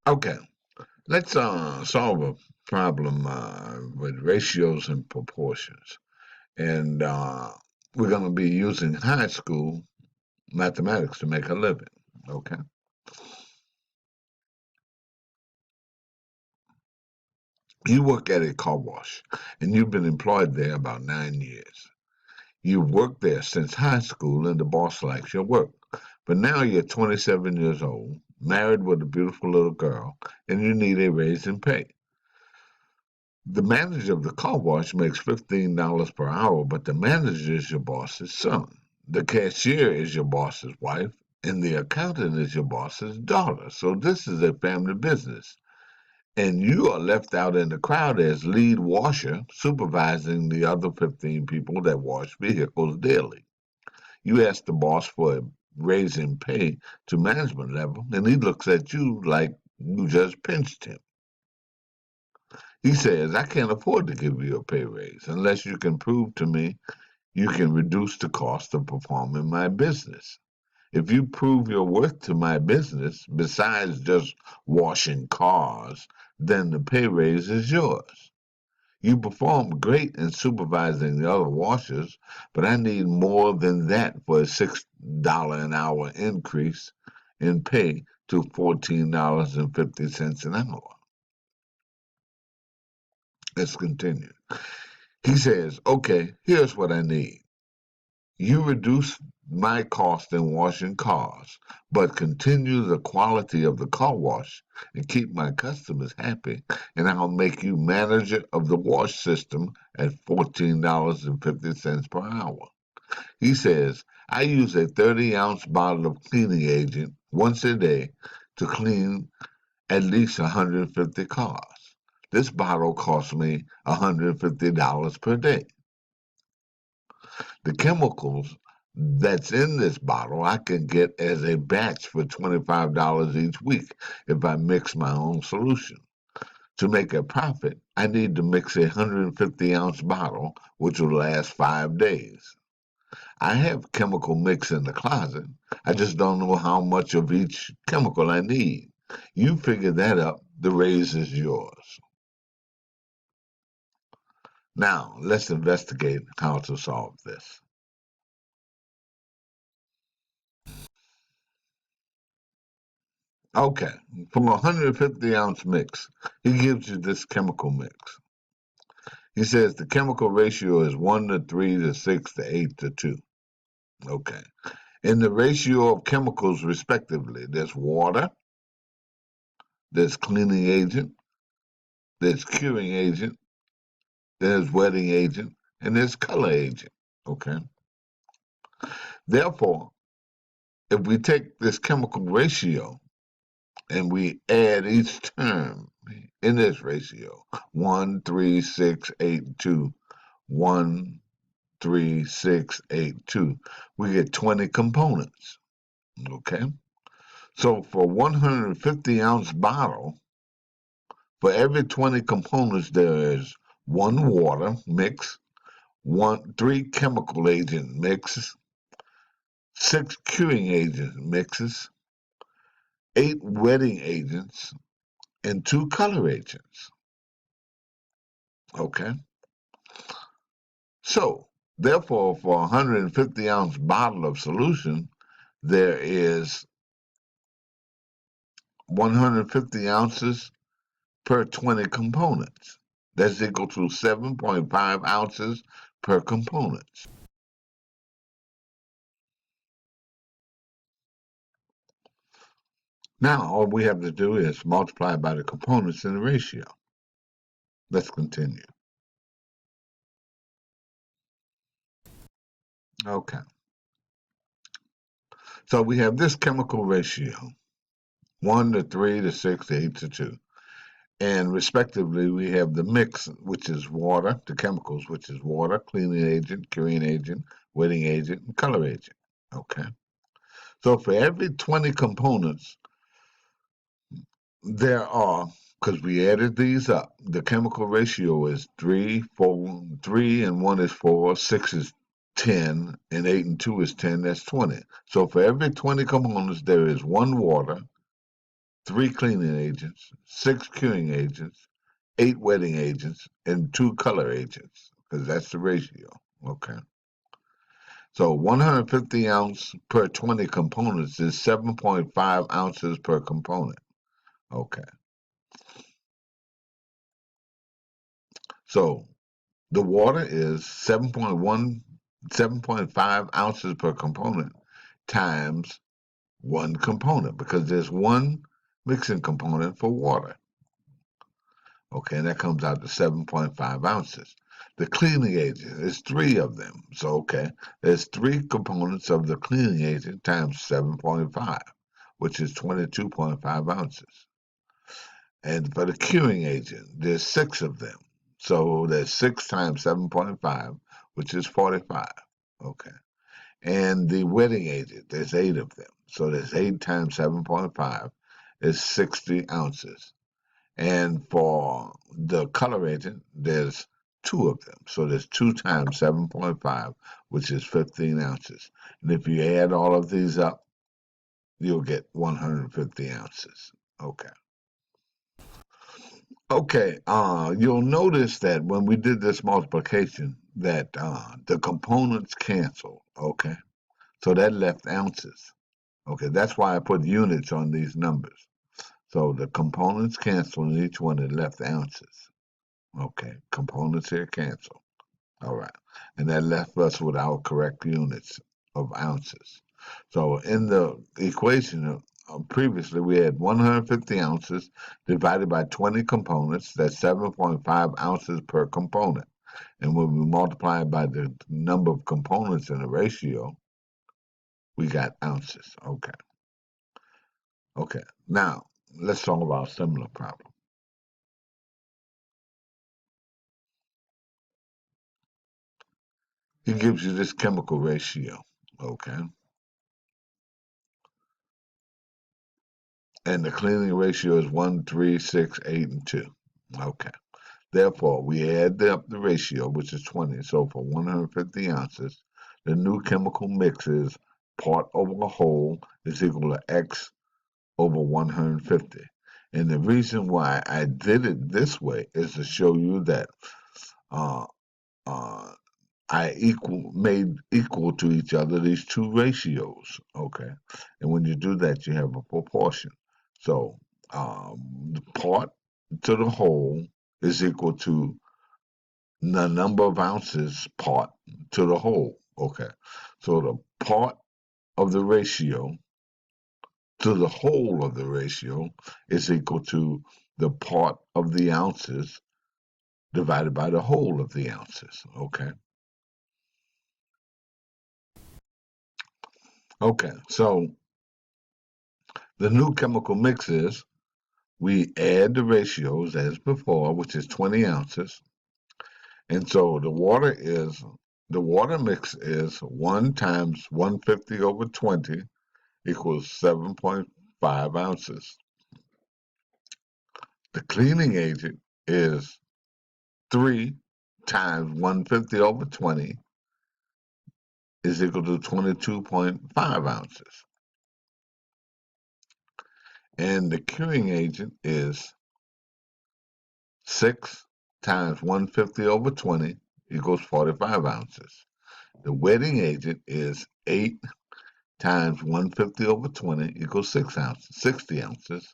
Okay, let's solve a problem with ratios and proportions. And we're going to be using high school mathematics to make a living. Okay. You work at a car wash and you've been employed there about 9 years. You've worked there since high school and the boss likes your work. But now you're 27 years old, married with a beautiful little girl, and you need a raise in pay. The manager of the car wash makes $15 per hour, but the manager is your boss's son. The cashier is your boss's wife, and the accountant is your boss's daughter. So this is a family business. And you are left out in the crowd as lead washer, supervising the other 15 people that wash vehicles daily. You ask the boss for a raise in pay to management level, and he looks at you like you just pinched him. He says, I can't afford to give you a pay raise unless you can prove to me you can reduce the cost of performing my business. If you prove your worth to my business, besides just washing cars, then the pay raise is yours. You perform great in supervising the other washers, but I need more than that for a $6 an hour increase in pay to $14.50 an hour. Let's continue. He says, okay, here's what I need. You reduce my cost in washing cars, but continue the quality of the car wash and keep my customers happy, and I'll make you manager of the wash system at $14.50 per hour. He says, I use a 30-ounce bottle of cleaning agent once a day to clean at least 150 cars. This bottle costs me $150 per day. The chemicals that's in this bottle I can get as a batch for $25 each week if I mix my own solution. To make a profit, I need to mix a 150-ounce bottle, which will last 5 days. I have chemical mix in the closet. I just don't know how much of each chemical I need. You figure that up, the raise is yours. Now, let's investigate how to solve this. Okay, from a 150-ounce mix, he gives you this chemical mix. He says the chemical ratio is 1 to 3 to 6 to 8 to 2. Okay. In the ratio of chemicals, respectively, there's water, there's cleaning agent, there's curing agent, there's wetting agent, and there's color agent. Okay. Therefore, if we take this chemical ratio and we add each term in this ratio 1, 3, 6, 8, 2, 1, 3, 6, 8, 2, we get 20 components. Okay. So for 150-ounce bottle, for every 20 components, there is one water mix, three chemical agent mixes, six curing agent mixes, eight wetting agents, and two color agents. Okay. So, therefore, for a 150-ounce bottle of solution, there is 150 ounces per 20 components. That's equal to 7.5 ounces per component. Now, all we have to do is multiply by the components in the ratio. Let's continue. Okay. So we have this chemical ratio 1 to 3 to 6 to 8 to 2. And respectively, we have the mix, which is water, the chemicals, which is water, cleaning agent, curing agent, wetting agent, and color agent. Okay. So for every 20 components, there are, because we added these up, the chemical ratio is 3, 4, 3 and 1 is 4, 6 is 10, and 8 and 2 is 10, that's 20. So for every 20 components, there is one water, 3 cleaning agents, 6 curing agents, 8 wetting agents, and 2 color agents, because that's the ratio. Okay. So 150 ounce per 20 components is 7.5 ounces per component. Okay. So the water is 7.5 ounces per component times one component, because there's one mixing component for water. Okay, and that comes out to 7.5 ounces. The cleaning agent is 3 of them. So, okay, there's 3 components of the cleaning agent times 7.5, which is 22.5 ounces. And for the curing agent, there's 6 of them. So there's 6 times 7.5, which is 45. Okay. And the wetting agent, there's 8 of them. So there's 8 times 7.5 is 60 ounces. And for the color agent, there's 2 of them. So there's 2 times 7.5, which is 15 ounces. And if you add all of these up, you'll get 150 ounces. Okay. Okay, you'll notice that when we did this multiplication, that the components cancel. Okay, so that left ounces. Okay, that's why I put units on these numbers. So the components cancel in each one, it left ounces. Okay, components here cancel. All right, and that left us with our correct units of ounces. So in the equation previously, we had 150 ounces divided by 20 components. That's 7.5 ounces per component. And when we multiply it by the number of components in the ratio, we got ounces. Okay. Okay. Now, let's talk about a similar problem. He gives you this chemical ratio. Okay. And the cleaning ratio is 1, 3, 6, 8, and 2. Okay. Therefore, we add up the ratio, which is 20. So for 150 ounces, the new chemical mix is part over whole is equal to X over 150. And the reason why I did it this way is to show you that uh, uh, I made equal to each other these two ratios. Okay. And when you do that, you have a proportion. So the part to the whole is equal to the number of ounces part to the whole. Okay. So the part of the ratio to the whole of the ratio is equal to the part of the ounces divided by the whole of the ounces. Okay. Okay. So the new chemical mix is we add the ratios as before, which is 20 ounces. And so the water mix is 1 times 150 over 20 equals 7.5 ounces. The cleaning agent is 3 times 150 over 20 is equal to 22.5 ounces. And the curing agent is 6 times 150 over 20 equals 45 ounces. The wetting agent is 8 times 150 over 20 equals 6 ounces, 60 ounces.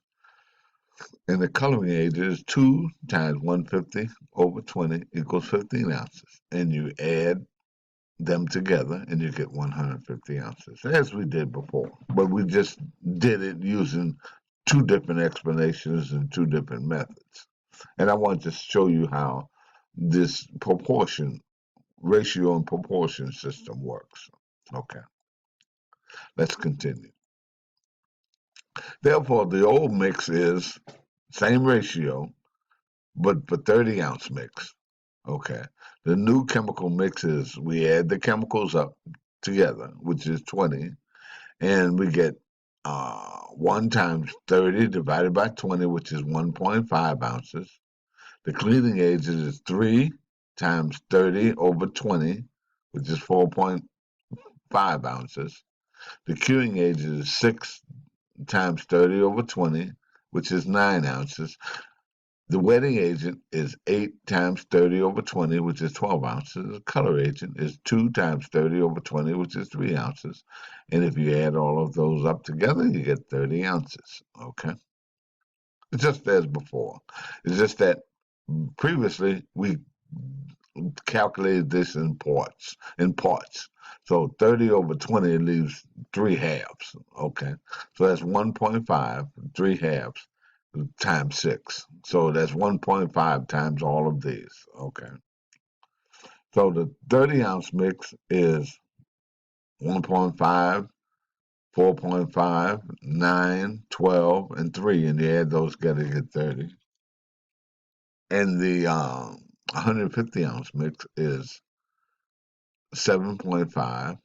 And the coloring agent is 2 times 150 over 20 equals 15 ounces. And you add them together and you get 150 ounces, as we did before. But we just did it using 2 different explanations and 2 different methods. And I want to show you how this ratio and proportion system works. Okay, let's continue. Therefore, the old mix is same ratio, but for 30 ounce mix. Okay. The new chemical mix is we add the chemicals up together, which is 20, and we get 1 times 30 divided by 20, which is 1.5 ounces. The cleaning agent is 3 times 30 over 20, which is 4.5 ounces. The curing agent is 6 times 30 over 20, which is 9 ounces. The wetting agent is 8 times 30 over 20, which is 12 ounces. The color agent is 2 times 30 over 20, which is 3 ounces. And if you add all of those up together, you get 30 ounces. Okay? It's just as before. It's just that previously we calculated this in parts. So 30 over 20 leaves 3 halves. Okay? So that's 1.5, 3 halves times 6. So that's 1.5 times all of these. Okay. So the 30-ounce mix is 1.5, 4.5, 9, 12, and 3. And you add those together, you get 30. And the 150-ounce mix is 7.5,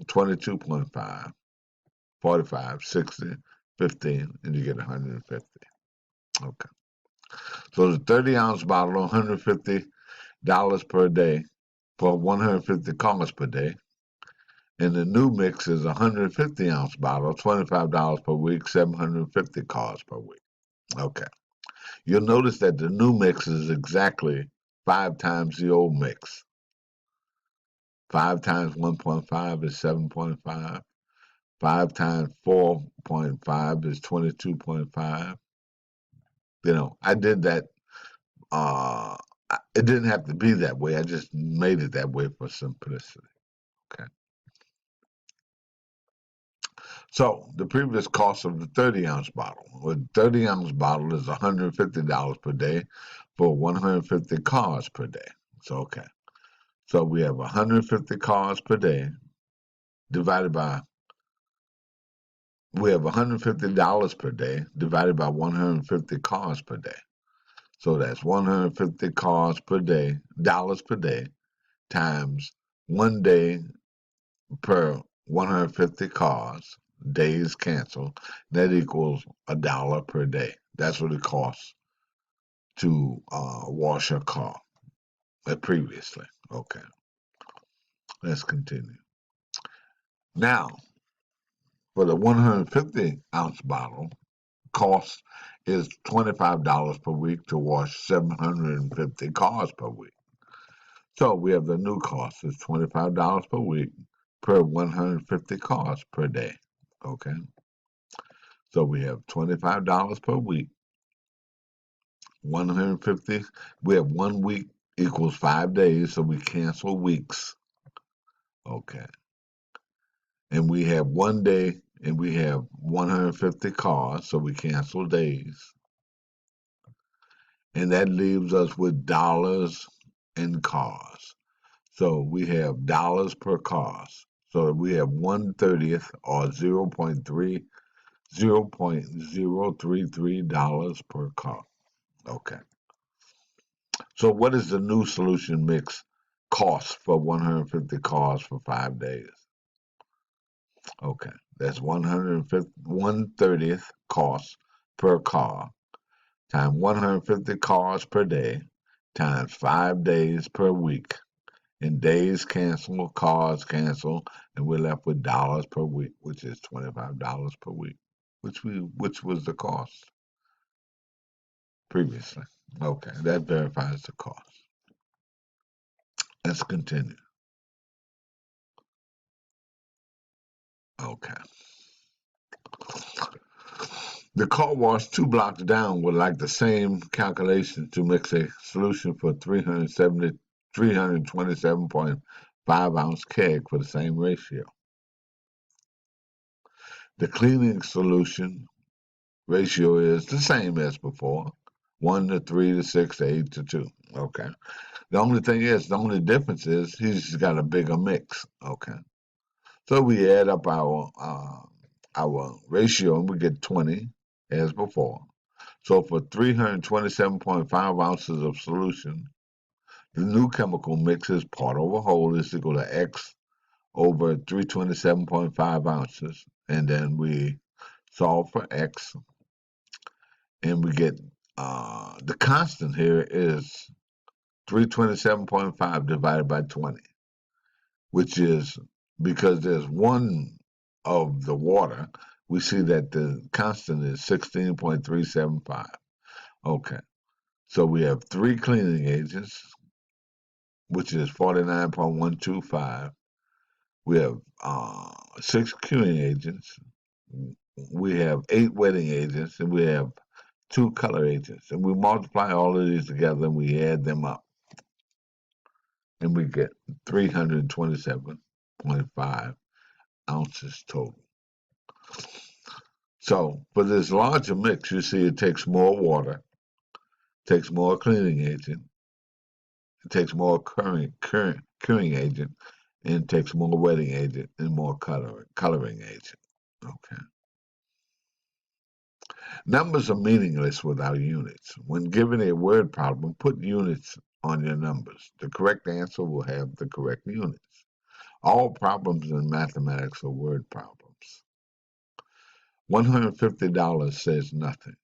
22.5, 45, 60, 15, and you get 150. Okay. So the 30-ounce bottle, $150 per day for 150 cars per day. And the new mix is a 150-ounce bottle, $25 per week, 750 cars per week. Okay. You'll notice that the new mix is exactly 5 times the old mix. 5 times 1.5 is 7.5. 5 times 4.5 is 22.5. I did that. It didn't have to be that way. I just made it that way for simplicity. Okay. So the previous cost of the 30-ounce bottle. The 30-ounce bottle is $150 per day for 150 cars per day. Okay. So we have 150 cars per day divided by, we have $150 per day divided by 150 cars per day. So that's 150 cars per day, dollars per day, times 1 day per 150 cars, days canceled. That equals $1 per day. That's what it costs to wash a car previously. Okay, let's continue. Now, for the 150-ounce bottle, cost is $25 per week to wash 750 cars per week. So we have the new cost is $25 per week per 150 cars per day. Okay. So we have $25 per week, 150. We have 1 week equals 5 days, so we cancel weeks. Okay. And we have 1 day and we have 150 cars, so we cancel days. And that leaves us with dollars and cars. So we have dollars per cars. So we have 1/30th or $0.033 per car. Okay. So what is the new solution mix cost for 150 cars for 5 days? Okay. That's 1/30th cost per car times 150 cars per day times 5 days per week. And days cancel, cars cancel, and we're left with dollars per week, which is $25 per week, which was the cost previously. Okay, that verifies the cost. Let's continue. Okay. The car wash 2 blocks down would like the same calculation to mix a solution for 327.5 ounce keg for the same ratio. The cleaning solution ratio is the same as before, 1 to 3 to 6 to 8 to 2. Okay. The only difference is he's got a bigger mix. Okay. So we add up our ratio and we get 20 as before. So for 327.5 ounces of solution, the new chemical mix is part over whole is equal to X over 327.5 ounces. And then we solve for X and we get the constant here is 327.5 divided by 20, which is because there's 1 of the water, we see that the constant is 16.375. Okay, so we have three cleaning agents, which is 49.125. We have six queuing agents. We have eight wetting agents, and we have two color agents. And we multiply all of these together and we add them up. And we get 327.5 ounces total. So for this larger mix, you see it takes more water, takes more cleaning agent, it takes more curing agent, and it takes more wetting agent and more coloring agent. Okay. Numbers are meaningless without units. When given a word problem, put units on your numbers. The correct answer will have the correct units. All problems in mathematics are word problems. $150 says nothing,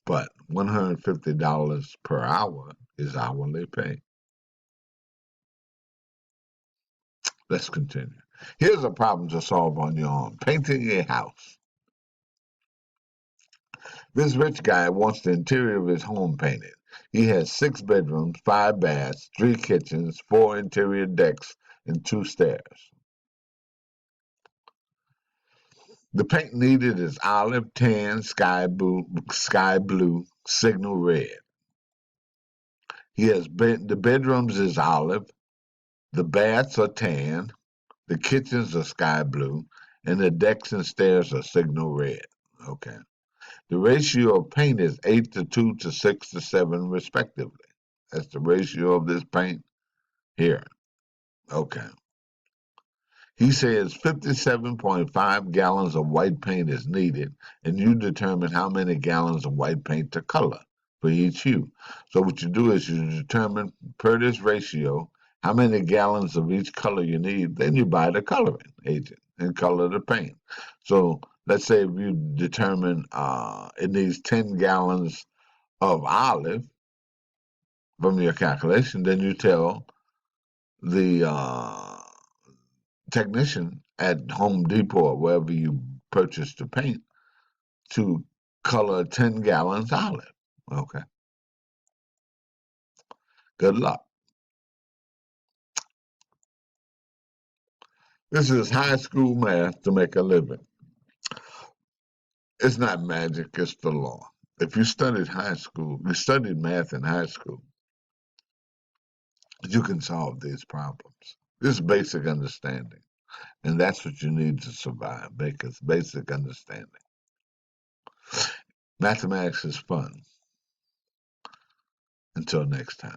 but $150 per hour is hourly pay. Let's continue. Here's a problem to solve on your own. Painting a house. This rich guy wants the interior of his home painted. He has 6 bedrooms, 5 baths, 3 kitchens, 4 interior decks, and 2 stairs. The paint needed is olive, tan, sky blue, signal red. He has the bedrooms is olive, the baths are tan, the kitchens are sky blue, and the decks and stairs are signal red. Okay. The ratio of paint is 8 to 2 to 6 to 7 respectively. That's the ratio of this paint here. Okay. He says 57.5 gallons of white paint is needed, and you determine how many gallons of white paint to color for each hue. So what you do is you determine per this ratio how many gallons of each color you need, then you buy the coloring agent and color the paint. So let's say if you determine it needs 10 gallons of olive from your calculation, then you tell the technician at Home Depot or wherever you purchase the paint to color 10 gallons olive. Okay. Good luck. This is high school math to make a living. It's not magic, it's the law. If you studied math in high school, you can solve these problems. This is basic understanding. And that's what you need to survive, because basic understanding. Mathematics is fun. Until next time.